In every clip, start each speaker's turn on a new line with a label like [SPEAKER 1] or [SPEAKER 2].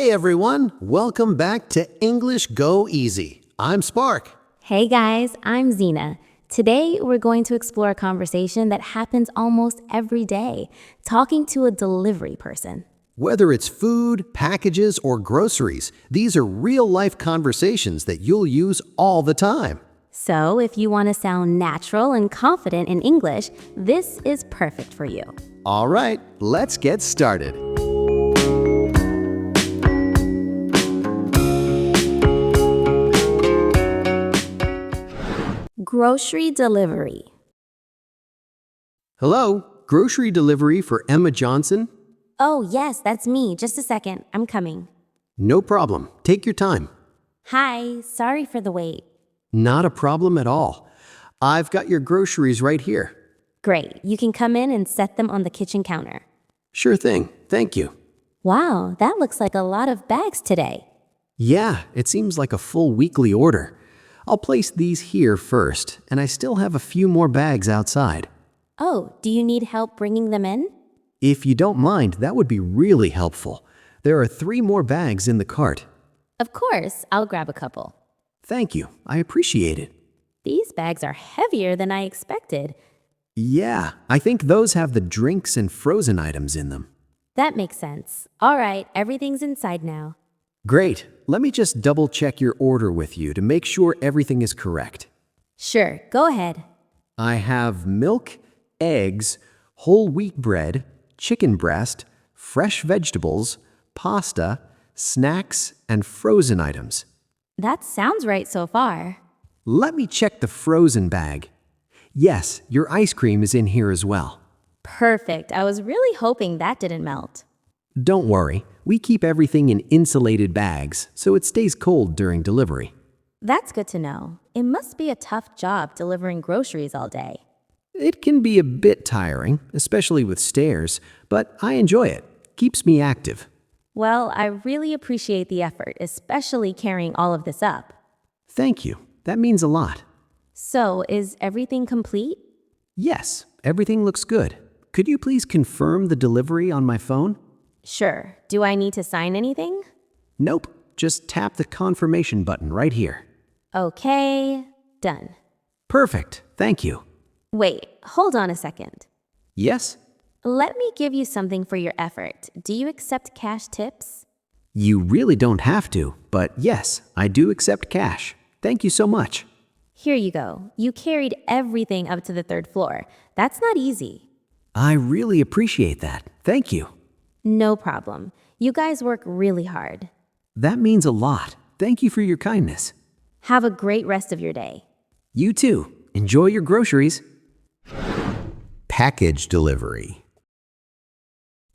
[SPEAKER 1] Hey everyone, welcome back to English Go Easy. I'm Spark.
[SPEAKER 2] Hey guys, I'm Xena. Today we're going to explore a conversation that happens almost every day, talking to a delivery person.
[SPEAKER 1] Whether it's food, packages, or groceries, these are real-life conversations that you'll use all the time.
[SPEAKER 2] So if you want to sound natural and confident in English, this is perfect for you.
[SPEAKER 1] All right, let's get started.
[SPEAKER 2] Grocery delivery.
[SPEAKER 1] Hello, grocery delivery for Emma Johnson?
[SPEAKER 2] Oh, yes, that's me. Just a second. I'm coming.
[SPEAKER 1] No problem. Take your time.
[SPEAKER 2] Hi, sorry for the wait.
[SPEAKER 1] Not a problem at all. I've got your groceries right here.
[SPEAKER 2] Great. You can come in and set them on the kitchen counter.
[SPEAKER 1] Sure thing. Thank you.
[SPEAKER 2] Wow, that looks like a lot of bags today.
[SPEAKER 1] Yeah, it seems like a full weekly order. I'll place these here first, and I still have a few more bags outside.
[SPEAKER 2] Oh, do you need help bringing them in?
[SPEAKER 1] If you don't mind, that would be really helpful. There are 3 more bags in the cart.
[SPEAKER 2] Of course, I'll grab a couple.
[SPEAKER 1] Thank you. I appreciate it.
[SPEAKER 2] These bags are heavier than I expected.
[SPEAKER 1] Yeah, I think those have the drinks and frozen items in them.
[SPEAKER 2] That makes sense. All right, everything's inside now.
[SPEAKER 1] Great. Let me just double-check your order with you to make sure everything is correct.
[SPEAKER 2] Sure, go ahead.
[SPEAKER 1] I have milk, eggs, whole wheat bread, chicken breast, fresh vegetables, pasta, snacks, and frozen items.
[SPEAKER 2] That sounds right so far.
[SPEAKER 1] Let me check the frozen bag. Yes, your ice cream is in here as well.
[SPEAKER 2] Perfect. I was really hoping that didn't melt.
[SPEAKER 1] Don't worry, we keep everything in insulated bags so it stays cold during delivery.
[SPEAKER 2] That's good to know. It must be a tough job delivering groceries all day.
[SPEAKER 1] It can be a bit tiring, especially with stairs, but I enjoy it. Keeps me active.
[SPEAKER 2] Well, I really appreciate the effort, especially carrying all of this up.
[SPEAKER 1] Thank you. That means a lot.
[SPEAKER 2] So, is everything complete?
[SPEAKER 1] Yes, everything looks good. Could you please confirm the delivery on my phone?
[SPEAKER 2] Sure. Do I need to sign anything?
[SPEAKER 1] Nope. Just tap the confirmation button right here.
[SPEAKER 2] Okay, done.
[SPEAKER 1] Perfect. Thank you.
[SPEAKER 2] Wait, hold on a second.
[SPEAKER 1] Yes?
[SPEAKER 2] Let me give you something for your effort. Do you accept cash tips?
[SPEAKER 1] You really don't have to, but yes, I do accept cash. Thank you so much.
[SPEAKER 2] Here you go. You carried everything up to the 3rd floor. That's not easy.
[SPEAKER 1] I really appreciate that. Thank you.
[SPEAKER 2] No problem. You guys work really hard.
[SPEAKER 1] That means a lot. Thank you for your kindness.
[SPEAKER 2] Have a great rest of your day.
[SPEAKER 1] You too. Enjoy your groceries. Package delivery.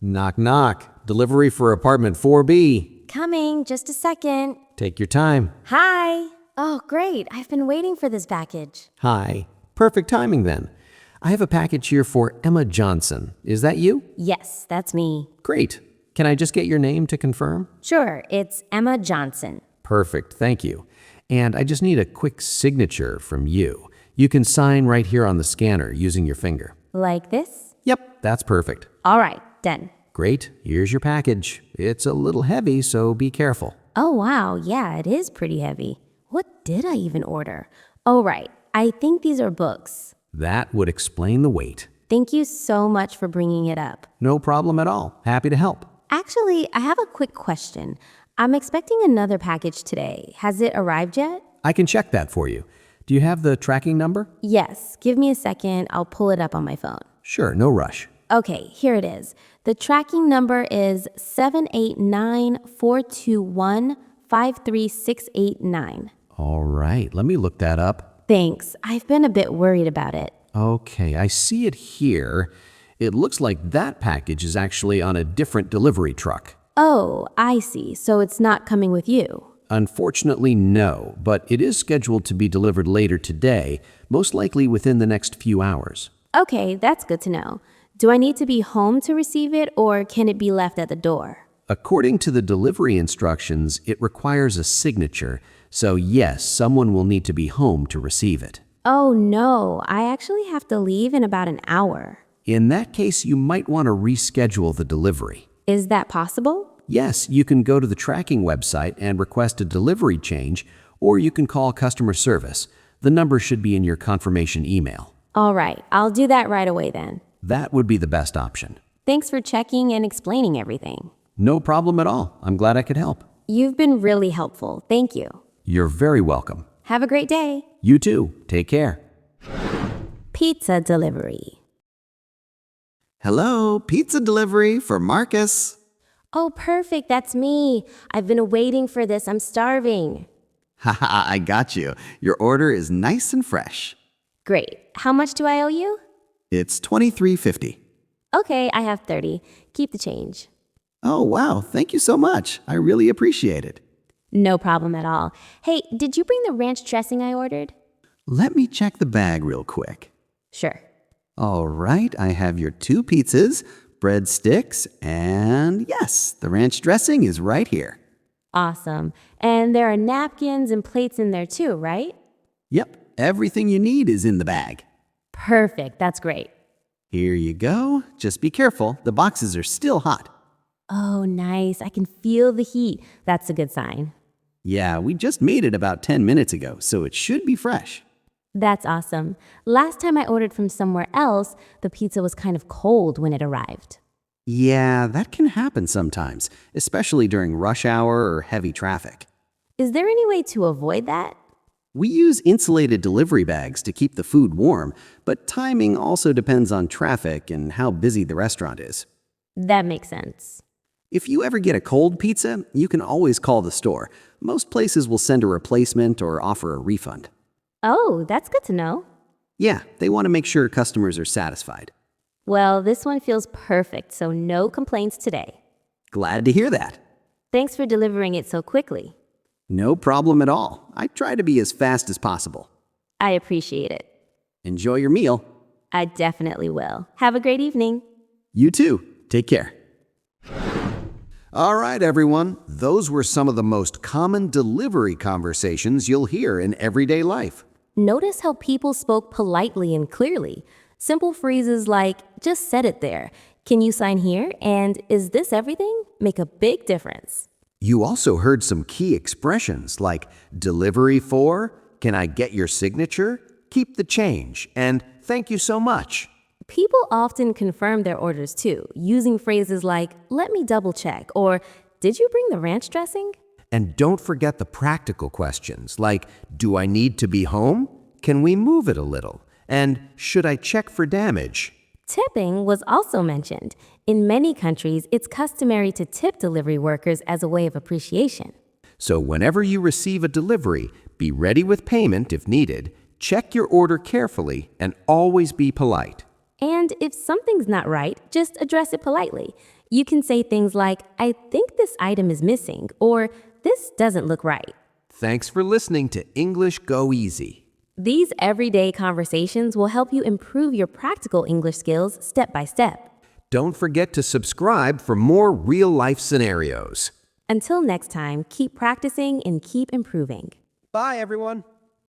[SPEAKER 1] Knock, knock. Delivery for apartment 4B.
[SPEAKER 2] Coming, just a second.
[SPEAKER 1] Take your time.
[SPEAKER 2] Hi. Oh, great. I've been waiting for this package.
[SPEAKER 1] Hi. Perfect timing then. I have a package here for Emma Johnson. Is that you?
[SPEAKER 2] Yes, that's me.
[SPEAKER 1] Great. Can I just get your name to confirm?
[SPEAKER 2] Sure, it's Emma Johnson.
[SPEAKER 1] Perfect. Thank you. And I just need a quick signature from you. You can sign right here on the scanner using your finger.
[SPEAKER 2] Like this?
[SPEAKER 1] Yep, that's perfect.
[SPEAKER 2] All right, done.
[SPEAKER 1] Great. Here's your package. It's a little heavy, so be careful.
[SPEAKER 2] Oh, wow. Yeah, it is pretty heavy. What did I even order? Oh, right. I think these are books.
[SPEAKER 1] That would explain the weight.
[SPEAKER 2] Thank you so much for bringing it up.
[SPEAKER 1] No problem at all. Happy to help.
[SPEAKER 2] Actually, I have a quick question. I'm expecting another package today. Has it arrived yet?
[SPEAKER 1] I can check that for you. Do you have the tracking number?
[SPEAKER 2] Yes. Give me a second. I'll pull it up on my phone.
[SPEAKER 1] Sure, no rush.
[SPEAKER 2] Okay, here it is. The tracking number is 789-421-53689.
[SPEAKER 1] All right, let me look that up.
[SPEAKER 2] Thanks. I've been a bit worried about it.
[SPEAKER 1] Okay, I see it here. It looks like that package is actually on a different delivery truck.
[SPEAKER 2] Oh, I see. So it's not coming with you.
[SPEAKER 1] Unfortunately, no, but it is scheduled to be delivered later today, most likely within the next few hours.
[SPEAKER 2] Okay, that's good to know. Do I need to be home to receive it, or can it be left at the door?
[SPEAKER 1] According to the delivery instructions, it requires a signature, so yes, someone will need to be home to receive it.
[SPEAKER 2] Oh no, I actually have to leave in about an hour.
[SPEAKER 1] In that case, you might want to reschedule the delivery.
[SPEAKER 2] Is that possible?
[SPEAKER 1] Yes, you can go to the tracking website and request a delivery change, or you can call customer service. The number should be in your confirmation email.
[SPEAKER 2] All right, I'll do that right away then.
[SPEAKER 1] That would be the best option.
[SPEAKER 2] Thanks for checking and explaining everything.
[SPEAKER 1] No problem at all. I'm glad I could help.
[SPEAKER 2] You've been really helpful. Thank you.
[SPEAKER 1] You're very welcome.
[SPEAKER 2] Have a great day.
[SPEAKER 1] You too. Take care.
[SPEAKER 2] Pizza delivery.
[SPEAKER 3] Hello, pizza delivery for Marcus.
[SPEAKER 2] Oh, perfect. That's me. I've been waiting for this. I'm starving.
[SPEAKER 3] Haha, I got you. Your order is nice and fresh.
[SPEAKER 2] Great. How much do I owe you?
[SPEAKER 3] It's $23.50.
[SPEAKER 2] Okay, I have 30. Keep the change.
[SPEAKER 3] Oh, wow. Thank you so much. I really appreciate it.
[SPEAKER 2] No problem at all. Hey, did you bring the ranch dressing I ordered?
[SPEAKER 3] Let me check the bag real quick.
[SPEAKER 2] Sure.
[SPEAKER 3] All right, I have your 2 pizzas, breadsticks, and yes, the ranch dressing is right here.
[SPEAKER 2] Awesome. And there are napkins and plates in there too, right?
[SPEAKER 3] Yep, everything you need is in the bag.
[SPEAKER 2] Perfect. That's great.
[SPEAKER 3] Here you go. Just be careful. The boxes are still hot.
[SPEAKER 2] Oh, nice. I can feel the heat. That's a good sign.
[SPEAKER 3] Yeah, we just made it about 10 minutes ago, so it should be fresh.
[SPEAKER 2] That's awesome. Last time I ordered from somewhere else, the pizza was kind of cold when it arrived.
[SPEAKER 3] Yeah, that can happen sometimes, especially during rush hour or heavy traffic.
[SPEAKER 2] Is there any way to avoid that?
[SPEAKER 3] We use insulated delivery bags to keep the food warm, but timing also depends on traffic and how busy the restaurant is.
[SPEAKER 2] That makes sense.
[SPEAKER 3] If you ever get a cold pizza, you can always call the store. Most places will send a replacement or offer a refund.
[SPEAKER 2] Oh, that's good to know.
[SPEAKER 3] Yeah, they want to make sure customers are satisfied.
[SPEAKER 2] Well, this one feels perfect, so no complaints today.
[SPEAKER 3] Glad to hear that.
[SPEAKER 2] Thanks for delivering it so quickly.
[SPEAKER 3] No problem at all. I try to be as fast as possible.
[SPEAKER 2] I appreciate it.
[SPEAKER 3] Enjoy your meal.
[SPEAKER 2] I definitely will. Have a great evening.
[SPEAKER 3] You too. Take care.
[SPEAKER 1] All right, everyone. Those were some of the most common delivery conversations you'll hear in everyday life.
[SPEAKER 2] Notice how people spoke politely and clearly. Simple phrases like, just set it there, can you sign here, and is this everything, make a big difference.
[SPEAKER 1] You also heard some key expressions like delivery for, can I get your signature, keep the change, and thank you so much.
[SPEAKER 2] People often confirm their orders too, using phrases like, let me double check, or did you bring the ranch dressing?
[SPEAKER 1] And don't forget the practical questions like, do I need to be home? Can we move it a little? And should I check for damage?
[SPEAKER 2] Tipping was also mentioned. In many countries, it's customary to tip delivery workers as a way of appreciation.
[SPEAKER 1] So whenever you receive a delivery, be ready with payment if needed, check your order carefully, and always be polite.
[SPEAKER 2] And if something's not right, just address it politely. You can say things like, I think this item is missing, or this doesn't look right.
[SPEAKER 1] Thanks for listening to English Go Easy.
[SPEAKER 2] These everyday conversations will help you improve your practical English skills step by step.
[SPEAKER 1] Don't forget to subscribe for more real-life scenarios.
[SPEAKER 2] Until next time, keep practicing and keep improving.
[SPEAKER 1] Bye, everyone.